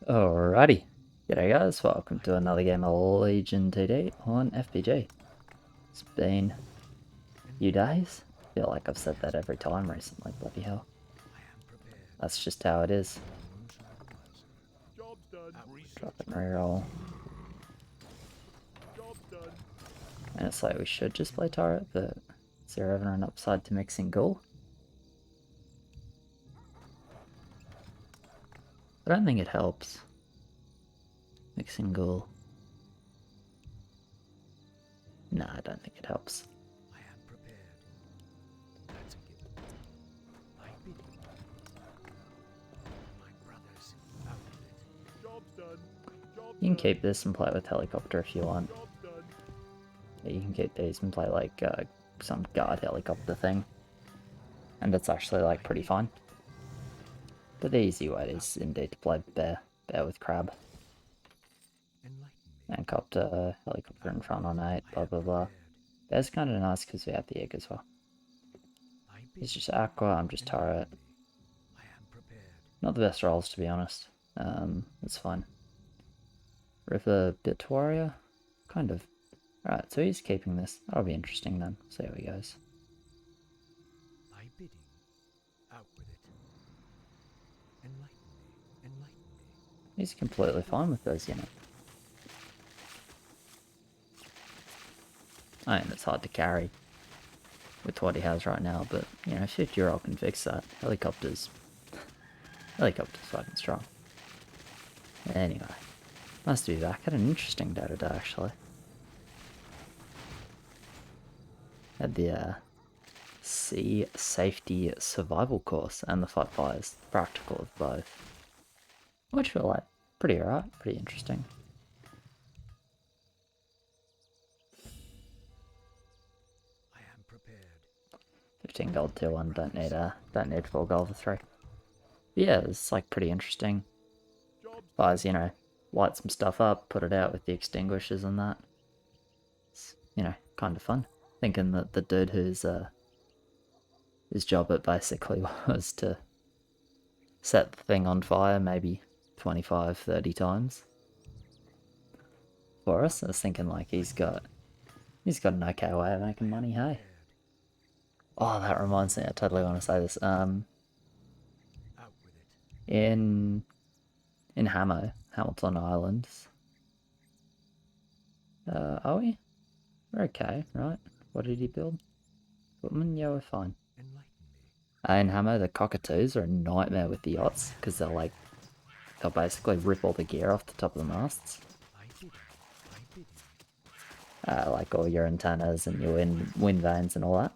Alrighty, g'day guys, welcome to another game of Legion TD on FBG. It's been a few days. I feel like I've said that every time recently, bloody hell. That's just how it is. Drop and reroll. And it's like we should just play turret, but is there ever an upside to mixing ghoul? I don't think it helps. Mixing ghoul. Nah, I don't think it helps. You can keep this and play with helicopter if you want. Yeah, you can keep these and play like some guard helicopter thing. And it's actually like pretty fun. But the easy way is indeed to play bear with crab. And copter, helicopter in front on 8, blah blah blah. Bear's kind of nice because we have the egg as well. He's just aqua, I'm just turret. Not the best rolls to be honest. It's fine. River Bit Warrior? Kind of. Alright, so he's keeping this. That'll be interesting then. See how he goes. He's completely fine with those units. I mean, it's hard to carry with what he has right now, but, you know, 50-year-old can fix that. Helicopter's fucking strong. Anyway, nice to be back. Had an interesting day today, actually. Had the Sea Safety Survival course and the Fight Fires practical of both. Which were like pretty alright, pretty interesting. I am prepared. 15 gold tier 1, don't need 4 gold for 3. But yeah, it's like pretty interesting. Fires, you know, light some stuff up, put it out with the extinguishers and that. It's, you know, kind of fun. Thinking that the dude whose job it basically was to set the thing on fire maybe 25, 30 times for us. I was thinking like he's got an okay way of making money, hey. Oh, that reminds me, I totally want to say this. In Hamilton Islands. Are we? We're okay, right? What did he build? Footman? Yeah, we're fine. In Hamo, the cockatoos are a nightmare with the yachts, because they'll basically rip all the gear off the top of the masts. Like all your antennas and your wind vanes and all that.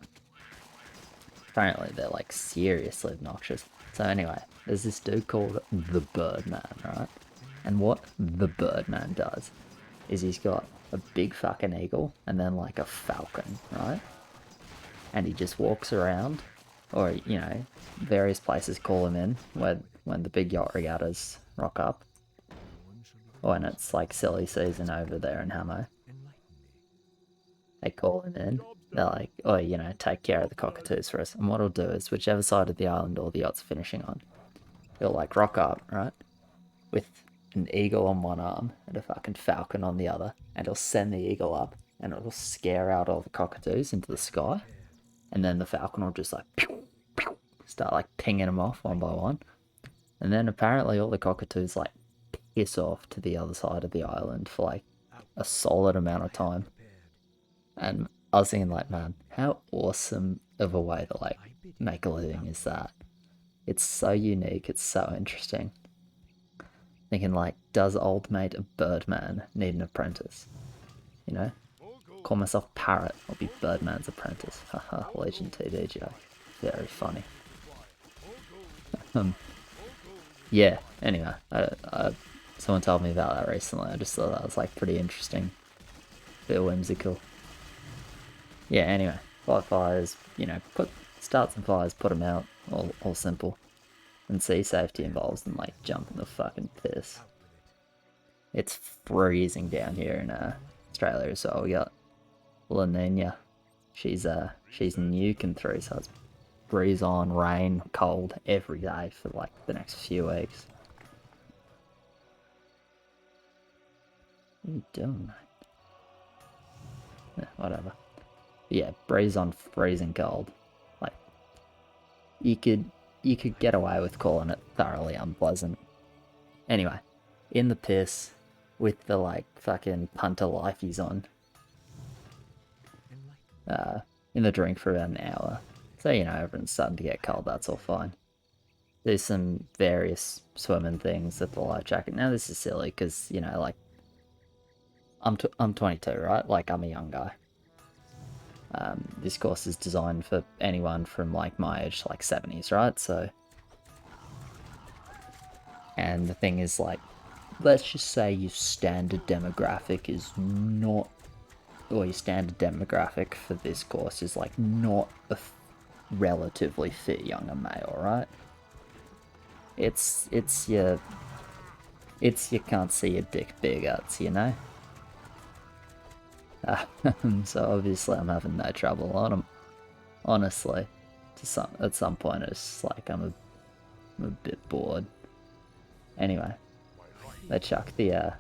Apparently they're like seriously obnoxious. So anyway, there's this dude called the Birdman, right? And what the Birdman does is he's got a big fucking eagle and then like a falcon, right? And he just walks around, or you know, various places call him in when the big yacht regattas rock up, when it's like silly season over there in Hamo. They call him in. They're like, oh, you know, take care of the cockatoos for us. And what he'll do is, whichever side of the island all the yacht's finishing on, he'll like rock up, right, with an eagle on one arm and a fucking falcon on the other, and he'll send the eagle up, and it'll scare out all the cockatoos into the sky, and then the falcon will just like pew, pew, start like pinging them off one by one, and then apparently all the cockatoos like piss off to the other side of the island for like a solid amount of time. And I was thinking like, man, how awesome of a way to like make a living is that? It's so unique, it's so interesting. Thinking like, does old mate Birdman need an apprentice? You know? Call myself Parrot, I'll be Birdman's apprentice. Haha, Legion TDJ. Very funny. Yeah, anyway, someone told me about that recently. I just thought that was like pretty interesting. Bit whimsical. Yeah, anyway, fight fires, you know, start some fires, put them out, all simple. And sea safety involves them like jumping the fucking piss. It's freezing down here in Australia, so we got La Nina. She's nuking through, so it's breeze on, rain, cold every day for like the next few weeks. What are you doing, mate? Whatever. Yeah, breeze on freezing cold. Like, you could get away with calling it thoroughly unpleasant. Anyway, in the piss, with the like fucking punter lifeies on, in the drink for about an hour. So, you know, everyone's starting to get cold, that's all fine. There's some various swimming things at the life jacket. Now this is silly, because, you know, like, I'm 22, right? Like, I'm a young guy. This course is designed for anyone from, like, my age, like 70s, right? So, and the thing is, like, let's just say your standard demographic is not, or your standard demographic for this course is, like, not a relatively fit younger male, right? It's your you can't see your dick big ups, you know? So obviously I'm having no trouble on them. Honestly, at some point it's like I'm a bit bored. Anyway, they chuck the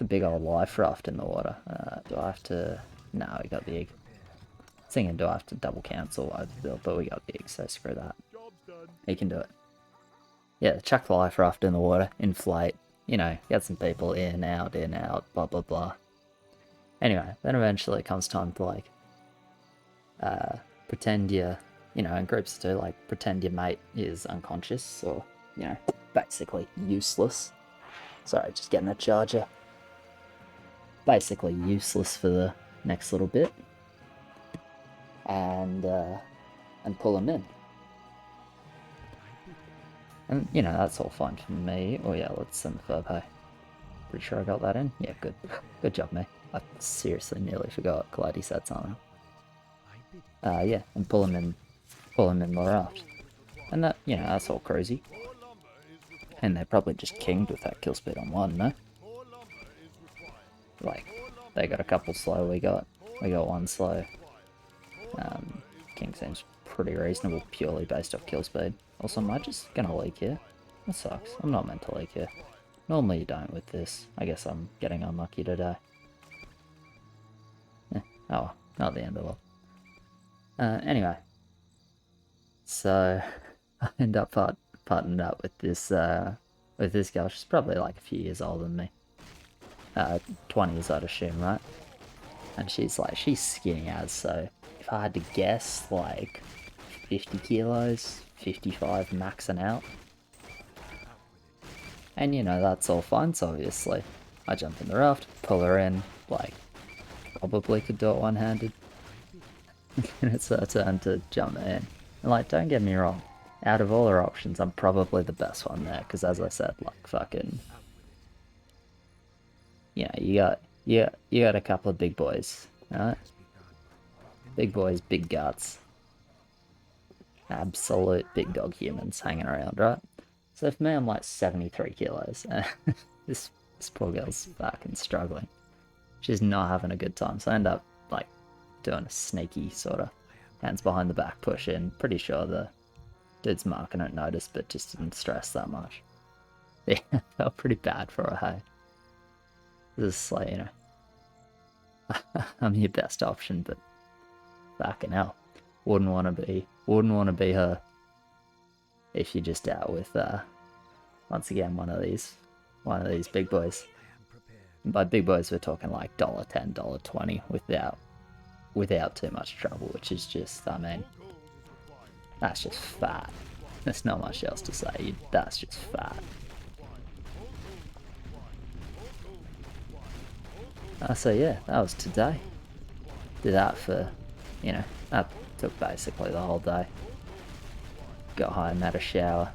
big old life raft in the water. Do I have to? No, we got the egg. Thinking, do I have to double cancel overbill? But we got the egg, so screw that. He can do it. Yeah, chuck the life raft in the water, inflate, you know, get some people in, out, blah, blah, blah. Anyway, then eventually it comes time to, like, pretend you know, in groups too, like, pretend your mate is unconscious, or, you know, basically useless. Sorry, just getting a charger. Basically useless for the next little bit. And pull them in. And, you know, that's all fine for me. Oh yeah, let's send the verb, hey. Pretty sure I got that in? Yeah, good. Good job, mate. I seriously nearly forgot. Glad he said something. Yeah, and pull him in the raft. And that, you know, that's all crazy. And they probably just kinged with that kill speed on 1, no? Like, they got a couple slow, we got 1 slow. King seems pretty reasonable, purely based off kill speed. Also, am I just gonna leak here? That sucks. I'm not meant to leak here. Normally you don't with this. I guess I'm getting unlucky today. Oh, not the end of the world. Anyway. So, I end up partnered up with this girl. She's probably like a few years older than me. 20s, I'd assume, right? And she's skinny as, so if I had to guess, like 50 kilos, 55 maxing out. And you know, that's all fine, so obviously I jump in the raft, pull her in, like, probably could do it one-handed. And it's her turn to jump in. And like, don't get me wrong, out of all her options, I'm probably the best one there, because as I said, like, fucking, you know, you got a couple of big boys, right? Big boys, big guts. Absolute big dog humans hanging around, right? So for me, I'm like 73 kilos. This poor girl's fucking struggling. She's not having a good time, so I end up, like, doing a sneaky sort of hands behind the back push in. Pretty sure the dude's marking it noticed, but just didn't stress that much. Yeah, felt pretty bad for her, hey? This is like, you know, I'm your best option, but fucking hell. Wouldn't want to be her if you're just out with, once again, one of these big boys. And by big boys, we're talking like $10, $20 without too much trouble, which is just, I mean, that's just fat. There's not much else to say. That's just fat. So yeah, that was today. Did that for, you know, that took basically the whole day. Got home, had a shower.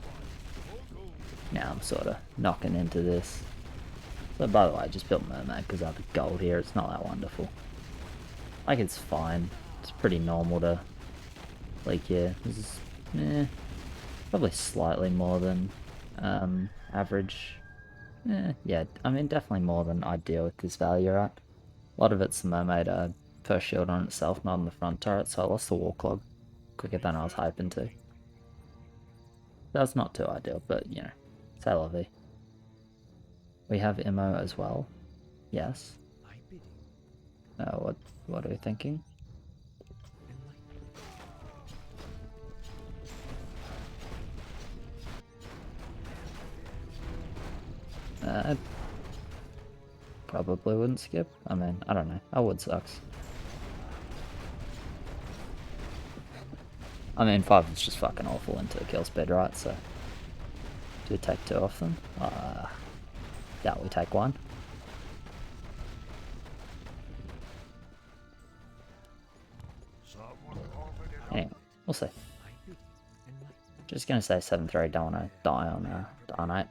Now I'm sort of knocking into this. So by the way, I just built Mermaid because I have gold here. It's not that wonderful. Like, it's fine. It's pretty normal to leak here. This is, probably slightly more than average. Yeah, I mean, definitely more than ideal with this value, right? A lot of it's the Mermaid first shield on itself, not on the front turret, so I lost the wall clog quicker than I was hoping to. That's not too ideal, but, you know, c'est la vie. We have Immo as well. Yes. What are you thinking? Probably wouldn't skip. I mean, I don't know. I would sucks. I mean, 5 is just fucking awful into kill speed, right? So, do you take 2 off them? Yeah, we take 1. Anyway, we'll see. Just gonna say 7-3, don't wanna die on Darnate.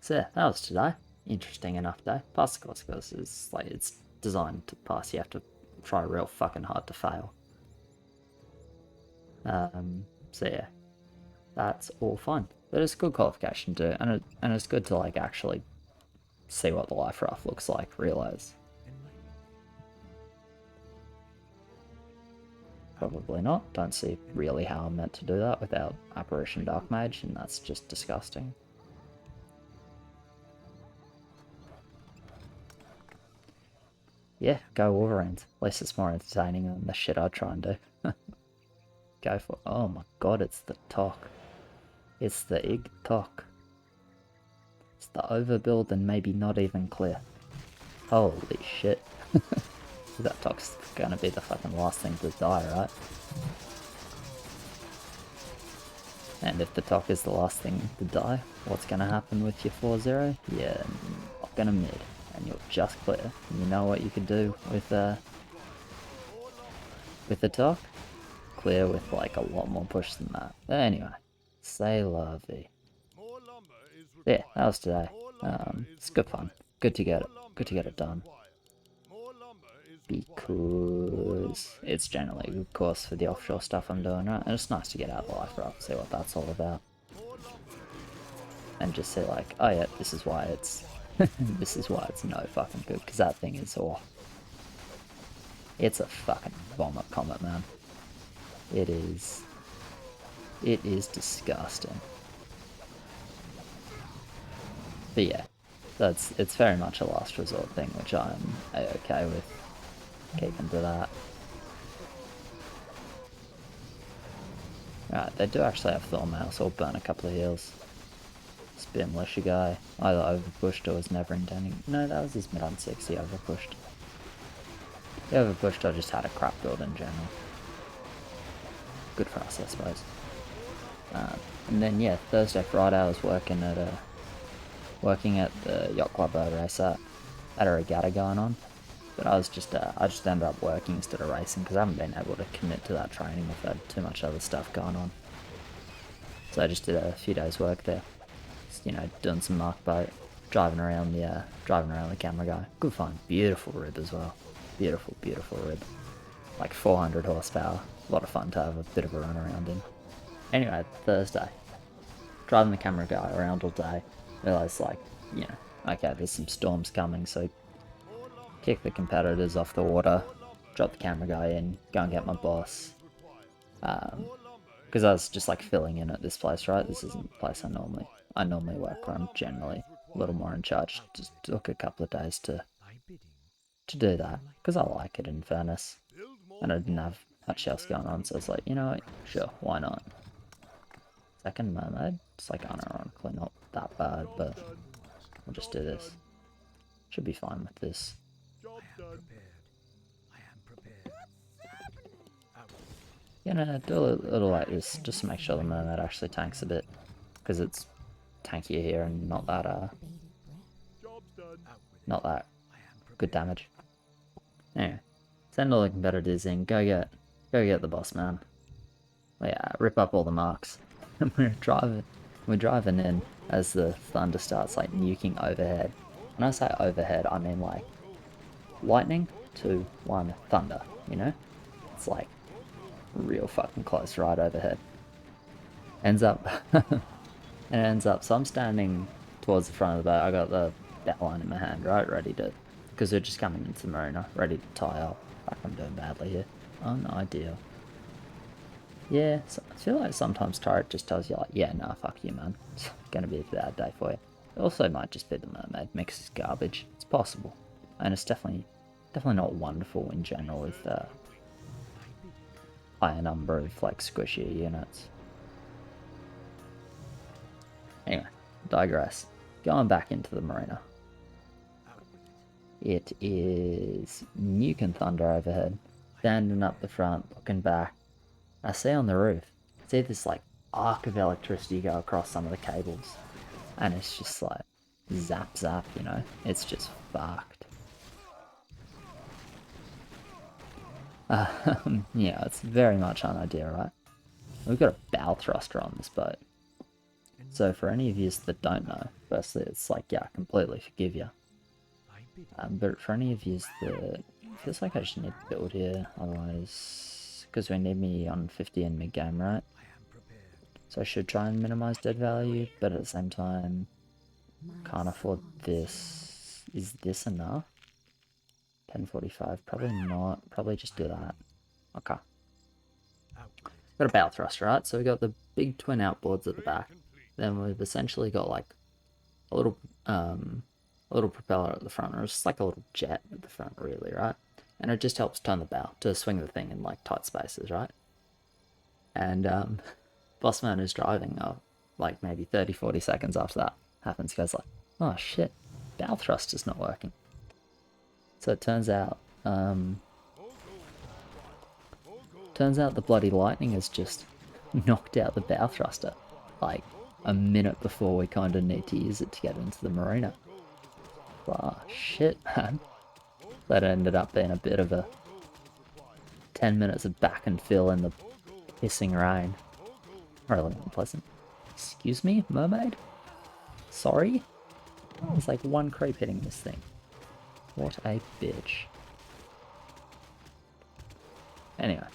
So yeah, that was today. Interesting enough day. Pass the course because it's like it's designed to pass. You have to try real fucking hard to fail. So yeah, that's all fun. But it's good qualification too, and it's good to like actually see what the life raft looks like. Realize. Probably not. Don't see really how I'm meant to do that without Apparition Dark Mage, and that's just disgusting. Yeah, go Wolverines. At least it's more entertaining than the shit I try and do. Go for it. Oh my god, it's the Tok. It's the Ig Tok. It's the overbuild and maybe not even clear. Holy shit. That Tok's gonna be the fucking last thing to die, right? And if the Tok is the last thing to die, what's gonna happen with your 4-0? Yeah, not gonna mid. And you'll just clear. And you know what you could do with the Tok? Clear with like a lot more push than that. But anyway, say la vie. Yeah, that was today. It's good fun. Good to get it done. Because it's generally a good course for the offshore stuff I'm doing, right? And it's nice to get out the life raft, see what that's all about. And just say like, oh yeah, this is why it's this is why it's no fucking good, because that thing is it's a fucking vomit comet, man. It is disgusting. But yeah, it's very much a last resort thing, which I'm okay with. Keeping to that. Right, they do actually have Thornmail, so I'll burn a couple of heals. This bit militia guy either overpushed or was never intending. No, that was his mid on 6, he overpushed. He overpushed or just had a crap build in general. Good for us, I suppose. And then yeah, Thursday, Friday I was working at the yacht club I race at. Had a regatta going on. But I just ended up working instead of racing because I haven't been able to commit to that training. I've had too much other stuff going on. So I just did a few days work there. Just, you know, doing some mark boat, driving around the camera guy. Good fun. Beautiful rib as well. Beautiful, beautiful rib. Like 400 horsepower. A lot of fun to have a bit of a run around in. Anyway, Thursday. Driving the camera guy around all day. Realised like, you know, okay, there's some storms coming, so kick the competitors off the water, drop the camera guy in, go and get my boss. Because I was just like filling in at this place, right? This isn't the place I normally work where I'm generally a little more in charge. Just took a couple of days to do that, because I like it in fairness. And I didn't have much else going on, so I was like, you know what, sure, why not? Second mermaid, it's like unironically not that bad, but we'll just do this. Should be fine with this. Yeah, no, do a little like this, just to make sure the mermaid actually tanks a bit, because it's tankier here and not that good damage. Anyway, send all the competitors in, go get the boss man. Yeah, rip up all the marks. And we're driving in as the thunder starts like nuking overhead. When I say overhead, I mean like lightning to 1 thunder, you know? It's like real fucking close right overhead. Ends up so I'm standing towards the front of the boat. I got the bat line in my hand, right, ready to, because we're just coming into the marina, ready to tie up. Like I'm doing badly here. Oh, no idea. Yeah, so I feel like sometimes Turret just tells you like, yeah, nah, fuck you, man. It's gonna be a bad day for you. It also might just be the mermaid mix is garbage. It's possible. And it's definitely not wonderful in general with higher number of like squishier units. Anyway, digress. Going back into the marina. It is Nuke and Thunder overhead. Standing up the front, looking back. I see on the roof, see this like arc of electricity go across some of the cables. And it's just like zap zap, you know? It's just fucked. Yeah, it's very much an idea, right? We've got a bow thruster on this boat. So for any of you that don't know, firstly, it's like, yeah, I completely forgive you. But for any of you that, it feels like I just need to build here, otherwise, because we need me on 50 in mid-game, right? So I should try and minimize dead value, but at the same time, can't afford this. Is this enough? 1045, probably not. Probably just do that. Okay. Got a bow thruster, right? So we got the big twin outboards at the back. Then we've essentially got like a little propeller at the front, or it's just like a little jet at the front, really, right? And it just helps turn the bow to swing the thing in like tight spaces, right? And Bossman is driving like maybe 30-40 seconds after that happens, he goes like, oh shit, bow thruster's not working. So it turns out the bloody lightning has just knocked out the bow thruster like a minute before we kind of need to use it to get into the marina. Oh shit, man. That ended up being a bit of a 10 minutes of back and fill in the pissing rain. Really unpleasant. Excuse me, mermaid? Sorry? There's like one creep hitting this thing. What a bitch. Anyway,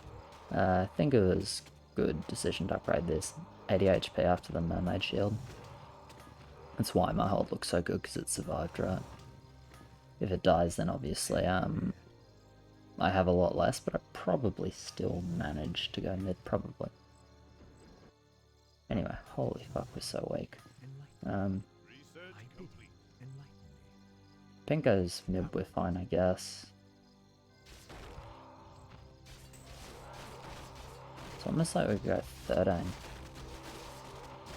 I think it was a good decision to upgrade this 80 HP after the mermaid shield. That's why my hold looks so good, because it survived, right? If it dies, then obviously I have a lot less, but I probably still manage to go mid, probably. Anyway, holy fuck, we're so weak. Pink goes mid, we're fine, I guess. It's almost like we go 13.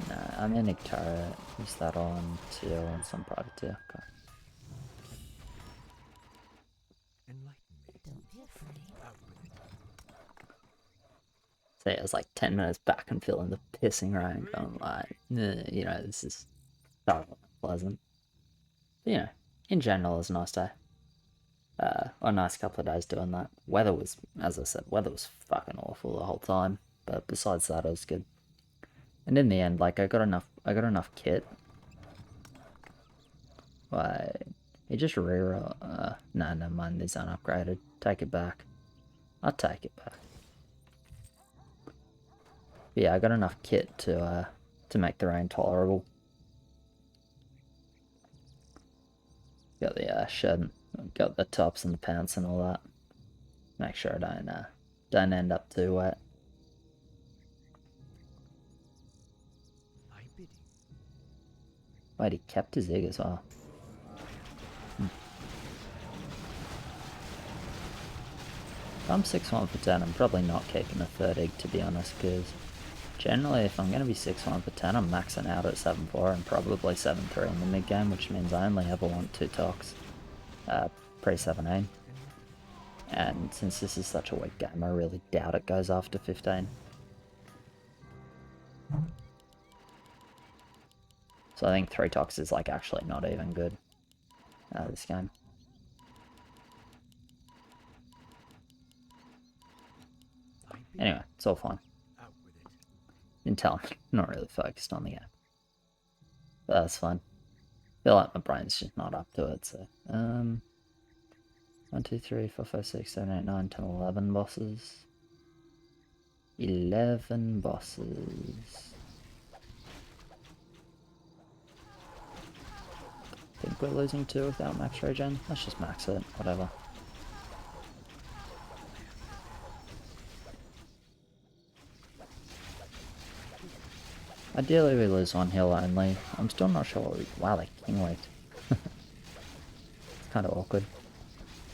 Nah, I'm in turret. Use that on tier and some private tier. Okay. So yeah, it was like 10 minutes back and feeling the pissing rain, going like, you know, this is so pleasant. But, you know, in general, it was a nice day. A nice couple of days doing that. Weather was, as I said, weather was fucking awful the whole time. But besides that, it was good. And in the end, like, I got enough kit. Like, he just reroll. Nah, never mind, these aren't upgraded. Take it back. I'll take it back. But yeah, I got enough kit to make the rain tolerable. Got the shirt, got the tops and the pants and all that. Make sure I don't end up too wet. Wait, he kept his egg as well. If I'm 6-1 for 10, I'm probably not keeping a third egg, to be honest, because generally if I'm going to be 6-1 for 10, I'm maxing out at 7-4 and probably 7-3 in the mid game, which means I only ever want 2 tocs pre-17. And since this is such a weak game, I really doubt it goes after 15. So I think 3 tocs is like actually not even good this game. Anyway, it's all fine. Until I'm not really focused on the game. But that's fine. I feel like my brain's just not up to it, so 1, 2, 3, 4, 5, 6, 7, 8, 9, 10, 11 bosses. 11 bosses. Think we're losing 2 without max regen? Let's just max it, whatever. Ideally we lose one heal only. I'm still not sure what we... Wow, they king waked. It's kind of awkward.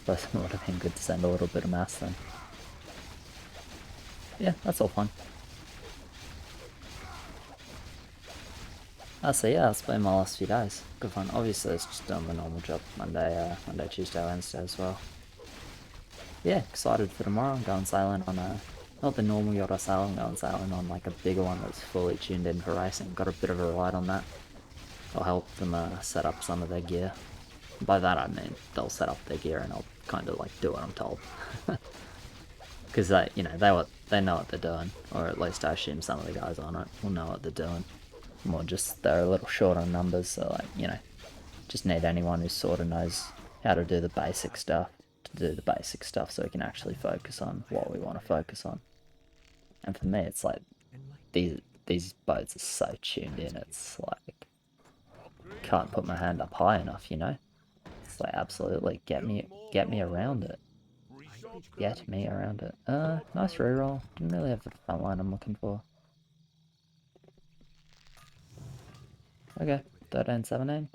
But it would have been good to send a little bit of mass then. Yeah, that's all fine. So yeah, that's been my last few days. Good fun. Obviously it's just doing the normal job. Monday, Tuesday, Wednesday as well. Yeah, excited for tomorrow. I'm going sailing on a... Not the normal yacht I sail, I'm going sailing on like a bigger one that's fully tuned in for racing. Got a bit of a ride on that. I'll help them set up some of their gear. By that I mean they'll set up their gear and I'll kind of like do what I'm told. Because they, you know, they know what they're doing, or at least I assume some of the guys on it will know what they're doing. More just they're a little short on numbers, so like, you know, just need anyone who sort of knows how to do the basic stuff to do the basic stuff so we can actually focus on what we want to focus on. And for me, it's like these boats are so tuned in. It's like can't put my hand up high enough, you know. It's like absolutely get me around it. Get me around it. Nice reroll. Didn't really have the front line I'm looking for. Okay, 13, 17.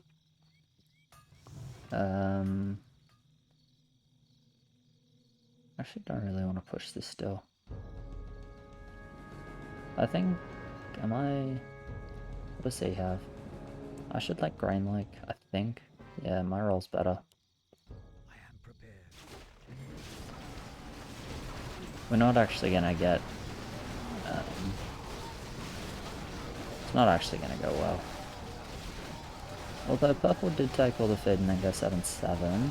Actually don't really want to push this still. I think, what does he have? I should like Grain Lake, I think. Yeah, my roll's better. We're not actually gonna get, it's not actually gonna go well. Although purple did take all the feed and then go 7-7.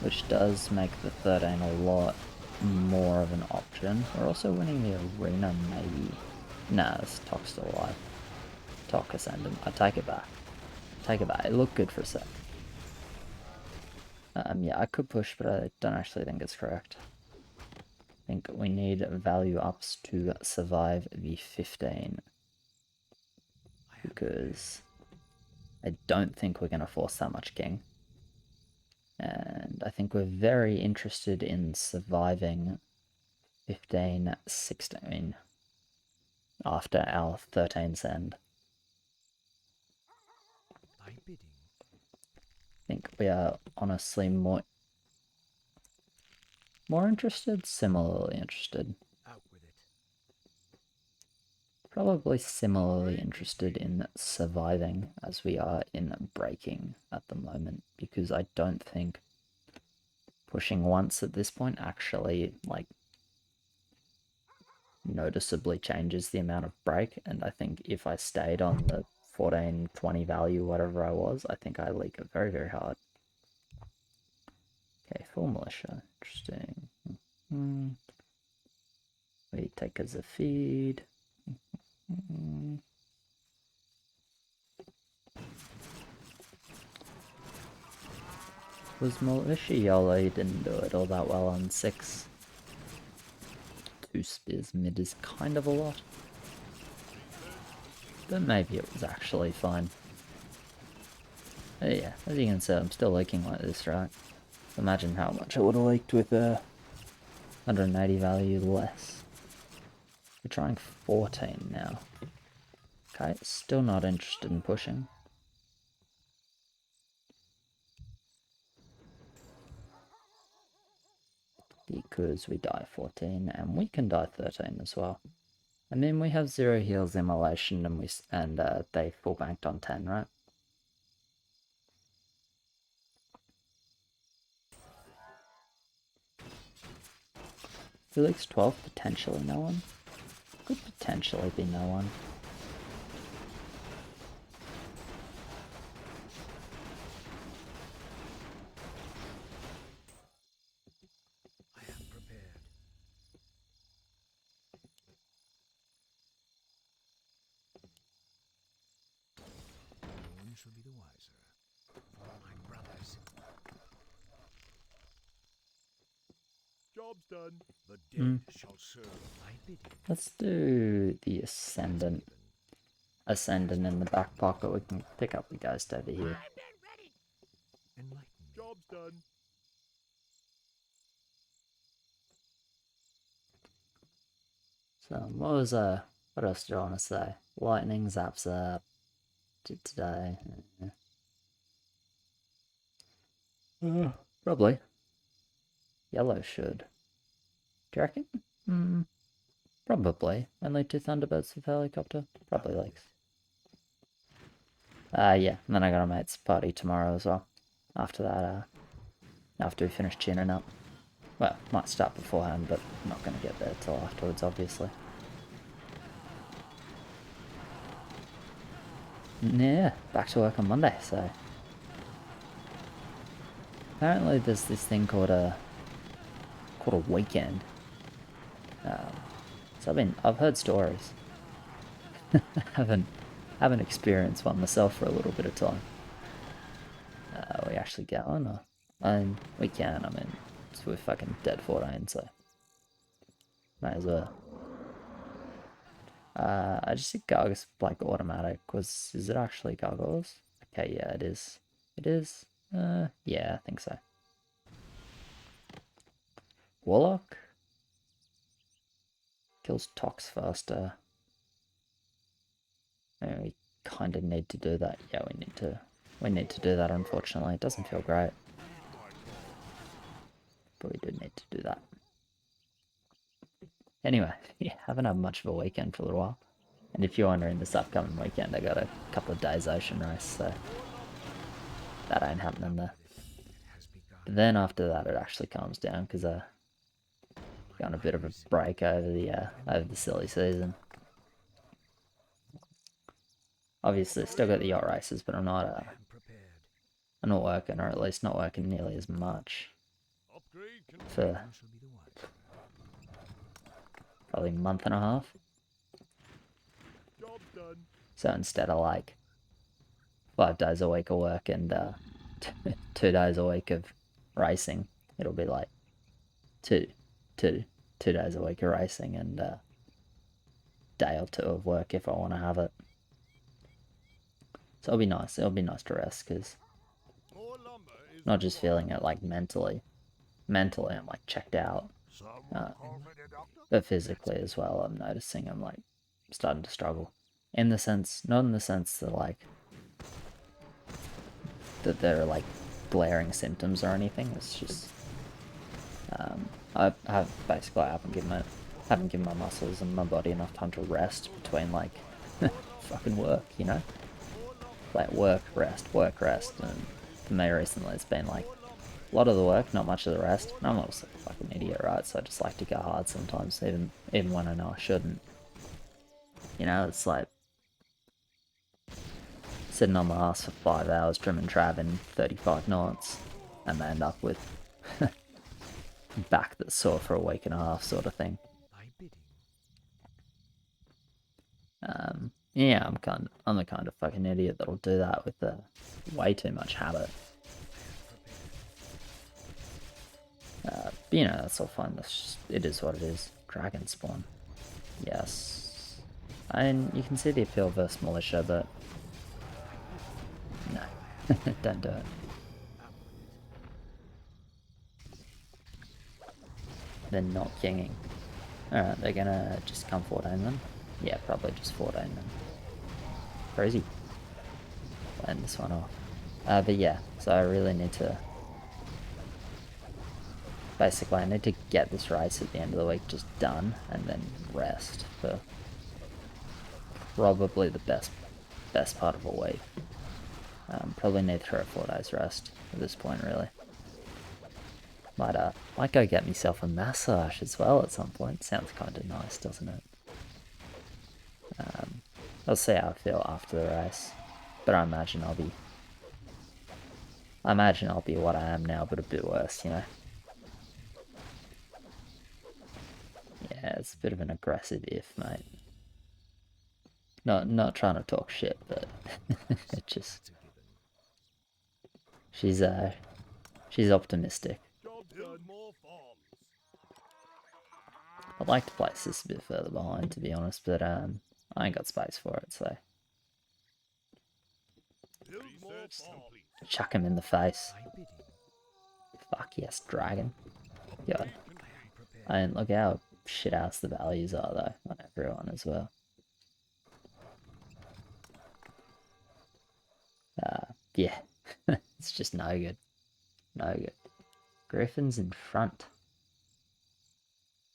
Which does make the 13 a lot more of an option. We're also winning the arena, maybe. Nah, this Tok's still alive. Tok ascended. I take it back. Take it back. It looked good for a sec. Yeah, I could push, but I don't actually think it's correct. I think we need value ups to survive the 15. Because I don't think we're going to force that much king. And I think we're very interested in surviving 15, 16 after our 13 send. I think we are honestly more interested, similarly interested. Probably similarly interested in surviving as we are in breaking at the moment, because I don't think pushing once at this point actually like noticeably changes the amount of break, and I think if I stayed on the 14, 20 value, whatever I was, I think I leak it very, very hard. Okay, full militia, interesting. We take as a feed. Was militia YOLO? He didn't do it all that well on 6. 2 spears mid is kind of a lot. But maybe it was actually fine. But yeah, as you can see, I'm still leaking like this, right? Imagine how much it would have leaked with a 180 value less. We're trying 14 now. Okay, still not interested in pushing. Because we die 14 and we can die 13 as well. And then we have 0 heals immolation and they full banked on 10, right? Felix 12, potentially no one. Could potentially be no one. Job's done. The dead shall serve my bidding. Let's do the Ascendant. Ascendant in the back pocket. We can pick up the ghost over here. Job's done. So what was What else do I want to say? Lightning, Zap Zap. Did today. Probably. Yellow should. Do you reckon? Probably. Only 2 Thunderbirds with helicopter. Probably likes. Yeah. And then I got a mate's party tomorrow as well. After that, after we finish tuning up. Well, might start beforehand, but I'm not going to get there till afterwards, obviously. Yeah, back to work on Monday, so... Apparently there's this thing called a weekend. So I've heard stories. haven't experienced one myself for a little bit of time. We actually get one, or we can. I mean, we're fucking dead 14, so might as well. I just see Gargos like automatic. Is it actually Gargos? Okay, yeah, it is. It is. Yeah, I think so. Warlock kills Tox faster. We kind of need to do that. Yeah, we need to do that. Unfortunately, it doesn't feel great, but we do need to do that. Anyway, yeah, haven't had much of a weekend for a little while. And if you're wondering, this upcoming weekend, I got a couple of days ocean race, so that ain't happening there. But then after that, it actually calms down because I got on a bit of a break over the silly season. Obviously, still got the yacht races, but I'm not working, or at least not working nearly as much for probably a month and a half. So instead of like 5 days a week of work and 2 days a week of racing, it'll be like two days a week of racing and a day or 2 of work if I want to have it. So it'll be nice. It'll be nice to rest because not just feeling it like mentally I'm like checked out, but physically as well. I'm noticing I'm like starting to struggle. Not in the sense that like that there are like glaring symptoms or anything. It's just I haven't given my muscles and my body enough time to rest between like fucking work, you know? Like work, rest, and for me recently it's been like a lot of the work, not much of the rest. And I'm also a fucking idiot, right? So I just like to go hard sometimes, even when I know I shouldn't. You know, it's like sitting on my ass for 5 hours trimming trab in 35 knots, and I end up with back that's sore for a week and a half sort of thing. Yeah, I'm the kind of fucking idiot that'll do that with way too much habit. But you know, that's all fine. It is what it is. Dragon spawn. Yes. And you can see the appeal versus militia, but no, don't do it. They're not kinging. Alright, they're gonna just come 14 then. Yeah, probably just 14 then. Crazy. Land this one off. But yeah, so I really need to... Basically, I need to get this race at the end of the week just done, and then rest for probably the best part of a week. Probably need 3 or 4 days rest at this point, really. Might go get myself a massage as well at some point. Sounds kind of nice, doesn't it? I'll see how I feel after the race, but I imagine I'll be what I am now, but a bit worse, you know. Yeah, it's a bit of an aggressive if, mate. Not trying to talk shit, but it just she's optimistic. I'd like to place this a bit further behind, to be honest, but I ain't got space for it, so chuck him in the face. Fuck yes, dragon. God. And look how shit ass the values are though on everyone as well. Yeah, it's just no good. No good. Griffin's in front.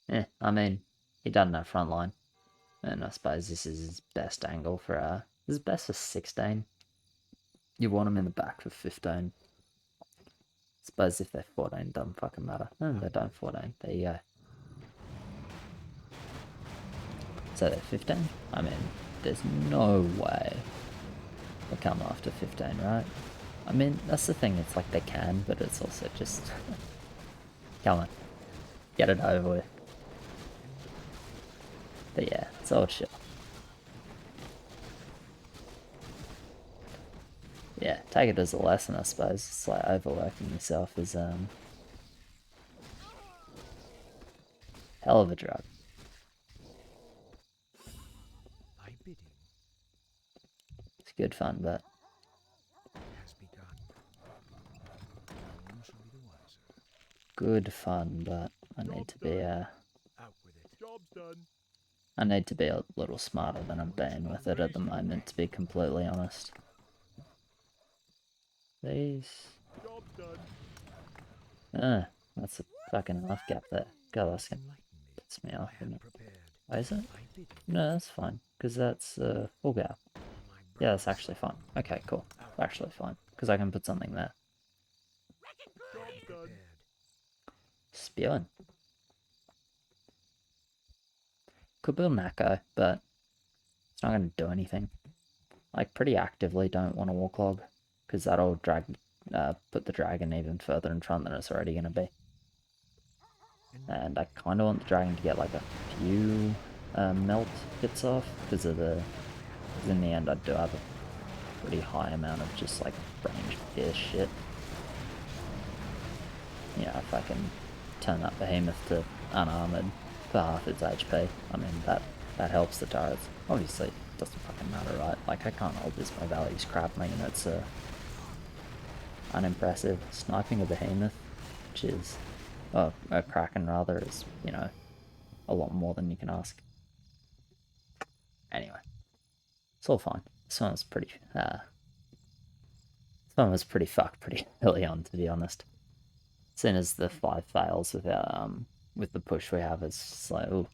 Yeah, I mean, he doesn't have front line. And I suppose this is his best angle for, this is best for 16. You want him in the back for 15. Suppose if they're 14, doesn't fucking matter. No, they don't 14. There you go. So they're 15? I mean, there's no way they come after 15, right? I mean, that's the thing, it's like they can, but it's also just... come on. Get it over with. But yeah, it's all chill. Yeah, take it as a lesson, I suppose. It's like overworking yourself is, hell of a drug. Thy bidding It's good fun, but has begun. None shall be the wiser. good fun, but I need to be, Out with it. Job's done. I need to be a little smarter than I'm being with it at the moment, to be completely honest. These... Job's done. That's a fucking enough gap there. God, that's gonna piss me off, isn't it? Oh, is it? No, that's fine, because that's full gap. Yeah, that's actually fine. Okay, cool. Actually fine, because I can put something there. Job's done. Spewing. Could build an echo, but it's not going to do anything. Like, pretty actively don't want to walk log, because that'll drag, put the dragon even further in front than it's already going to be. And I kind of want the dragon to get like a few melt hits off, because of the... Because in the end I do have a pretty high amount of just like range pierce shit. Yeah, if I can turn that behemoth to unarmored for half its HP, I mean that helps the turrets. Obviously it doesn't fucking matter, right? Like I can't hold this, my value's crap, my units are unimpressive. Sniping a behemoth, which is, oh, a kraken rather, is, you know, a lot more than you can ask. Anyway, it's all fine. This one was pretty, fucked pretty early on, to be honest. As soon as the 5 fails with the push we have, it's just like, ooh.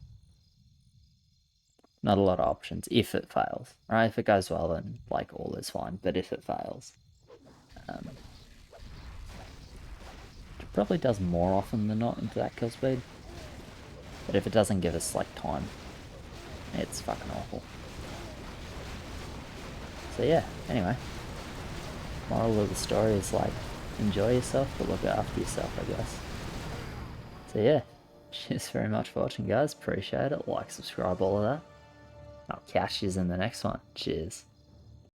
Not a lot of options if it fails, right? If it goes well, then like all is fine. But if it fails, it probably does more often than not into that kill speed. But if it doesn't give us like time, it's fucking awful. So yeah. Anyway, moral of the story is like enjoy yourself, but look after yourself, I guess. So yeah, cheers very much for watching, guys. Appreciate it. Like, subscribe, all of that. I'll catch you in the next one. Cheers.